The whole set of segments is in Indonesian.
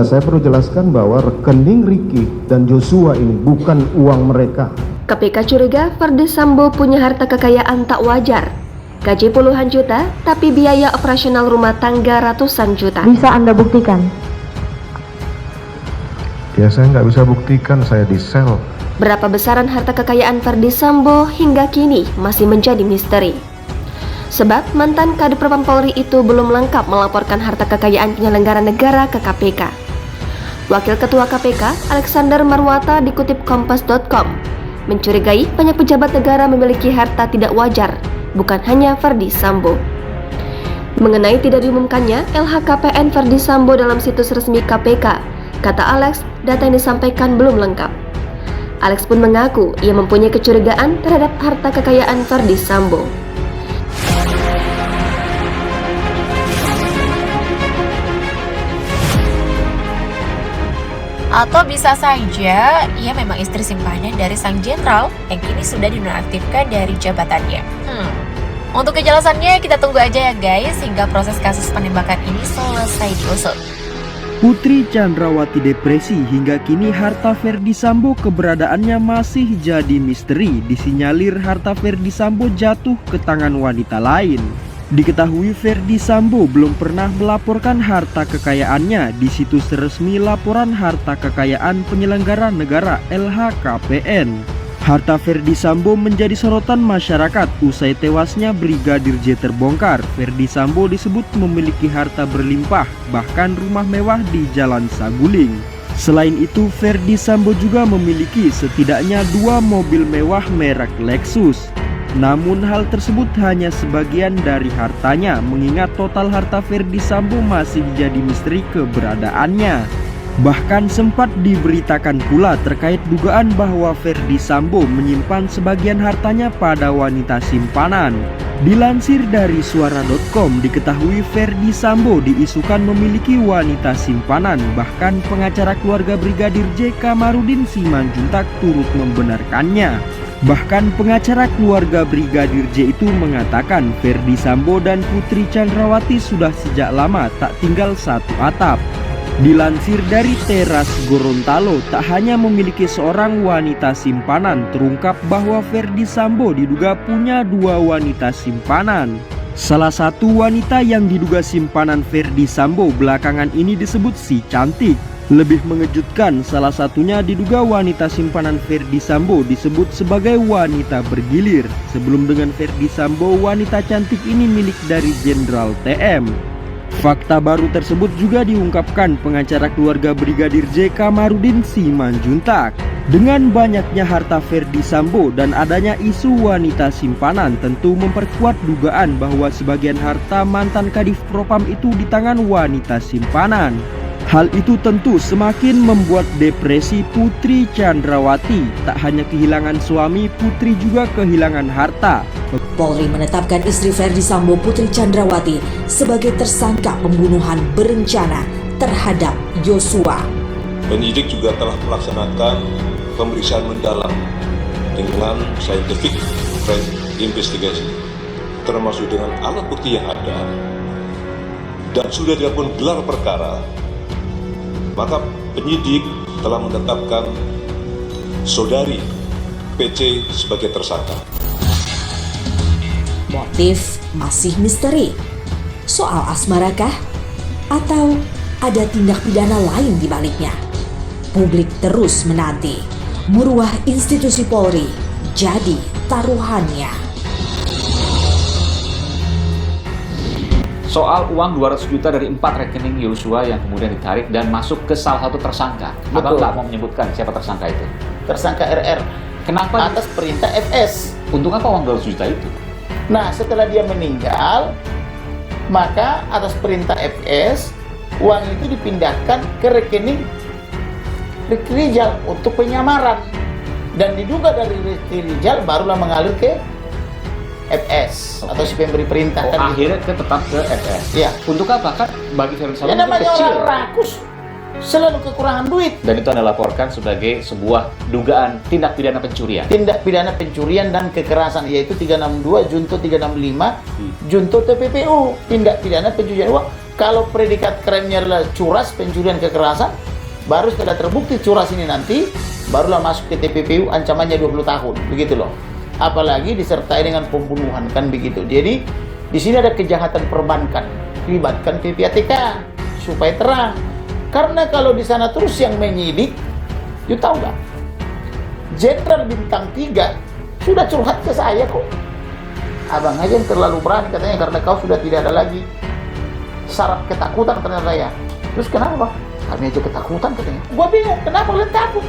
saya perlu jelaskan bahwa rekening Ricky dan Joshua ini bukan uang mereka. KPK curiga Ferdy Sambo punya harta kekayaan tak wajar. Gaji puluhan juta, tapi biaya operasional rumah tangga ratusan juta. Bisa Anda buktikan? Ya saya nggak bisa buktikan, saya di sel. Berapa besaran harta kekayaan Ferdy Sambo hingga kini masih menjadi misteri. Sebab mantan Kadif Propam Polri itu belum lengkap melaporkan harta kekayaan penyelenggara negara ke KPK. Wakil Ketua KPK, Alexander Marwata, dikutip kompas.com, mencurigai banyak pejabat negara memiliki harta tidak wajar, bukan hanya Ferdy Sambo. Mengenai tidak diumumkannya LHKPN Ferdy Sambo dalam situs resmi KPK, kata Alex, data yang disampaikan belum lengkap. Alex pun mengaku ia mempunyai kecurigaan terhadap harta kekayaan Ferdy Sambo. Atau bisa saja ia memang istri simpanan dari sang jenderal yang kini sudah dinonaktifkan dari jabatannya. Untuk kejelasannya kita tunggu aja ya guys hingga proses kasus penembakan ini selesai diusut. Putri Chandrawati depresi, hingga kini harta Ferdy Sambo keberadaannya masih jadi misteri. Disinyalir harta Ferdy Sambo jatuh ke tangan wanita lain. Diketahui Ferdy Sambo belum pernah melaporkan harta kekayaannya di situs resmi laporan harta kekayaan penyelenggara negara LHKPN. Harta Ferdy Sambo menjadi sorotan masyarakat usai tewasnya Brigadir J terbongkar. Ferdy Sambo disebut memiliki harta berlimpah, bahkan rumah mewah di Jalan Saguling. Selain itu, Ferdy Sambo juga memiliki setidaknya 2 mobil mewah merek Lexus. Namun hal tersebut hanya sebagian dari hartanya, mengingat total harta Ferdy Sambo masih jadi misteri keberadaannya. Bahkan sempat diberitakan pula terkait dugaan bahwa Ferdy Sambo menyimpan sebagian hartanya pada wanita simpanan. Dilansir dari suara.com, diketahui Ferdy Sambo diisukan memiliki wanita simpanan. Bahkan pengacara keluarga Brigadir J Kamarudin Simanjuntak turut membenarkannya. Bahkan pengacara keluarga Brigadir J itu mengatakan Ferdy Sambo dan Putri Chandrawati sudah sejak lama tak tinggal satu atap. Dilansir dari Teras Gorontalo, tak hanya memiliki seorang wanita simpanan, terungkap bahwa Ferdy Sambo diduga punya 2 wanita simpanan. Salah satu wanita yang diduga simpanan Ferdy Sambo belakangan ini disebut si cantik. Lebih mengejutkan, salah satunya diduga wanita simpanan Ferdy Sambo disebut sebagai wanita bergilir. Sebelum dengan Ferdy Sambo, wanita cantik ini milik dari Jenderal TM. Fakta baru tersebut juga diungkapkan pengacara keluarga Brigadir J Kamarudin Simanjuntak. Dengan banyaknya harta Ferdy Sambo dan adanya isu wanita simpanan tentu memperkuat dugaan bahwa sebagian harta mantan Kadif Propam itu di tangan wanita simpanan. Hal itu tentu semakin membuat depresi Putri Chandrawati. Tak hanya kehilangan suami, Putri juga kehilangan harta. Polri menetapkan istri Ferdy Sambo, Putri Chandrawati, sebagai tersangka pembunuhan berencana terhadap Joshua. Penyidik juga telah melaksanakan pemeriksaan mendalam dengan scientific crime investigation, termasuk dengan alat bukti yang ada, dan sudah dilakukan gelar perkara. Maka penyidik telah menetapkan saudari PC sebagai tersangka. Motif masih misteri. Soal asmarakah? Atau ada tindak pidana lain di baliknya? Publik terus menanti. Maruah institusi Polri jadi taruhannya. Soal uang 200 juta dari 4 rekening Joshua yang kemudian ditarik dan masuk ke salah satu tersangka. Abang nggak mau menyebutkan siapa tersangka itu? Tersangka RR. Kenapa? Atas perintah FS. Untuk apa uang 200 juta itu? Nah, setelah dia meninggal, maka atas perintah FS, uang itu dipindahkan ke rekening Ricky Rijal untuk penyamaran. Dan diduga dari Ricky Rijal barulah mengalir ke FS atau si pemberi perintah. Akhirnya tetap ke FS. Ya. Untuk apa? Kan bagi Ferdy Sambo Ya namanya kecil. orang rakus selalu kekurangan duit. Dan itu Anda laporkan sebagai sebuah dugaan tindak pidana pencurian. Tindak pidana pencurian dan kekerasan, yaitu 362, Junto 365, Junto TPPU, tindak pidana pencucian uang Kalau predikat krimnya adalah curas, pencurian, kekerasan, baru setelah terbukti curas ini nanti, barulah masuk ke TPPU, ancamannya 20 tahun, begitu loh. Apalagi disertai dengan pembunuhan, kan begitu. Jadi di sini ada kejahatan perbankan, libatkan PPATK supaya terang. Karena kalau di sana terus yang menyidik, you tahu nggak? Jenderal bintang 3 sudah curhat ke saya kok. Abang aja yang terlalu berani katanya, karena kau sudah tidak ada lagi syarat ketakutan ternyata ya. Terus kenapa? Kami aja ketakutan katanya. Gua bingung, kenapa kalian takut?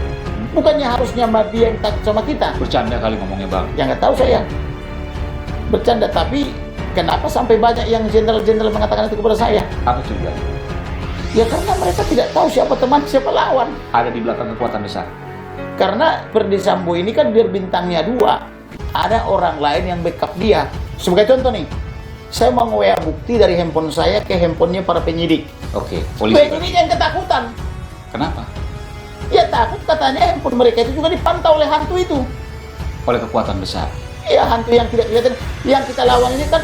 Bukannya harusnya dia yang takut sama kita? Bercanda kali ngomongnya bang. Ya nggak tahu saya. Bercanda, tapi kenapa sampai banyak yang jenderal-jenderal mengatakan itu kepada saya? Apa juga? Ya karena mereka tidak tahu siapa teman, siapa lawan. Ada di belakang kekuatan besar. Karena Ferdi Sambo ini kan biar bintangnya 2, ada orang lain yang backup dia. Sebagai contoh nih, saya mau nge-WA bukti dari handphone saya ke handphonenya para penyidik. Oke, polisi. Penyidik yang ketakutan. Kenapa? Ya takut, katanya handphone mereka itu juga dipantau oleh hantu itu. Oleh kekuatan besar. Ya hantu yang tidak kelihatan. Yang kita lawan ini kan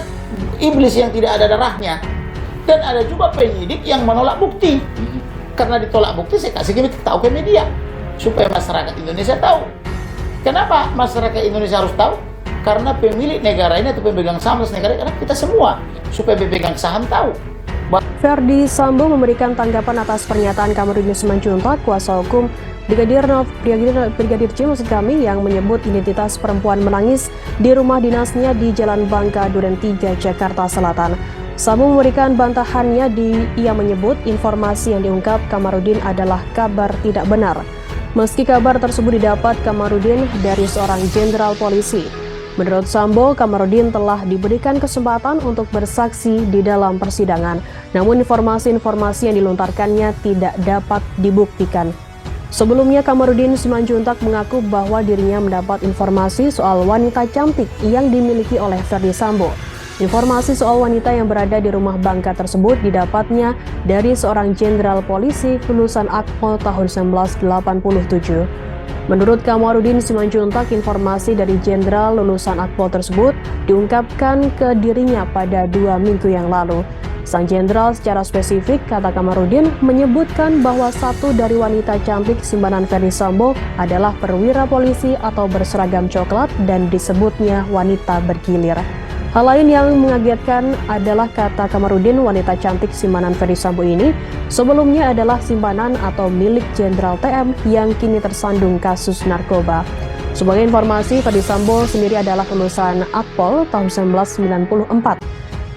iblis yang tidak ada darahnya. Dan ada juga penyidik yang menolak bukti. Karena ditolak bukti, saya kasih tahu ke media supaya masyarakat Indonesia tahu. Kenapa masyarakat Indonesia harus tahu? Karena pemilik negara ini atau pemegang saham negara, karena kita semua, supaya pemegang saham tahu. Ferdi Sambo memberikan tanggapan atas pernyataan Kamarudin Simanjuntak, kuasa hukum Brigadir J yang menyebut identitas perempuan menangis di rumah dinasnya di Jalan Bangka Duren 3, Jakarta Selatan. Sambo memberikan bantahannya ia menyebut informasi yang diungkap Kamarudin adalah kabar tidak benar. Meski kabar tersebut didapat Kamarudin dari seorang jenderal polisi. Menurut Sambo, Kamarudin telah diberikan kesempatan untuk bersaksi di dalam persidangan, namun informasi-informasi yang dilontarkannya tidak dapat dibuktikan. Sebelumnya, Kamarudin Simanjuntak mengaku bahwa dirinya mendapat informasi soal wanita cantik yang dimiliki oleh Ferdi Sambo. Informasi soal wanita yang berada di rumah Bangka tersebut didapatnya dari seorang jenderal polisi lulusan Akpol tahun 1987. Menurut Kamarudin Simanjuntak, informasi dari jenderal lulusan Akpol tersebut diungkapkan ke dirinya pada 2 minggu yang lalu. Sang jenderal secara spesifik, kata Kamarudin, menyebutkan bahwa satu dari wanita cantik simpanan Ferdi Sambo adalah perwira polisi atau berseragam coklat dan disebutnya wanita bergilir. Hal lain yang mengagetkan adalah kata Kamarudin, wanita cantik simpanan Ferdi Sambo ini sebelumnya adalah simpanan atau milik Jenderal TM yang kini tersandung kasus narkoba. Sebagai informasi, Ferdi Sambo sendiri adalah lulusan Akpol tahun 1994.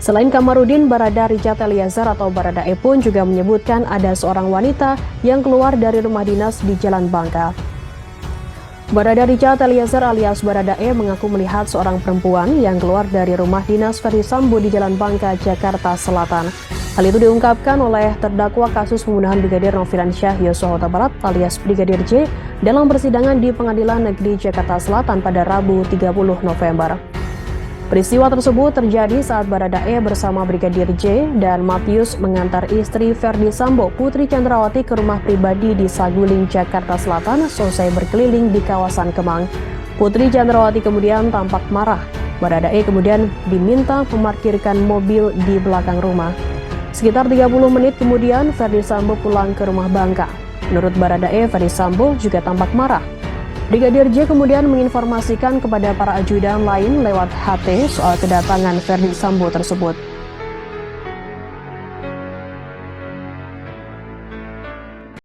Selain Kamarudin, Barada Richard Eliezer atau Baradae pun juga menyebutkan ada seorang wanita yang keluar dari rumah dinas di Jalan Bangka. Barada Richard Eliezer alias Baradae mengaku melihat seorang perempuan yang keluar dari rumah dinas Ferdi Sambo di Jalan Bangka, Jakarta Selatan. Hal itu diungkapkan oleh terdakwa kasus pembunuhan Brigadir Nofriansyah Yosua Huta Barat alias Brigadir J dalam persidangan di Pengadilan Negeri Jakarta Selatan pada Rabu 30 November. Peristiwa tersebut terjadi saat Baradae bersama Brigadir J dan Matius mengantar istri Ferdi Sambo, Putri Chandrawati, ke rumah pribadi di Saguling, Jakarta Selatan selesai berkeliling di kawasan Kemang. Putri Chandrawati kemudian tampak marah. Baradae kemudian diminta memarkirkan mobil di belakang rumah. Sekitar 30 menit kemudian, Ferdi Sambo pulang ke rumah Bangka. Menurut Baradae, Ferdi Sambo juga tampak marah. Brigadir J kemudian menginformasikan kepada para ajudan lain lewat HT soal kedatangan Ferdi Sambo tersebut.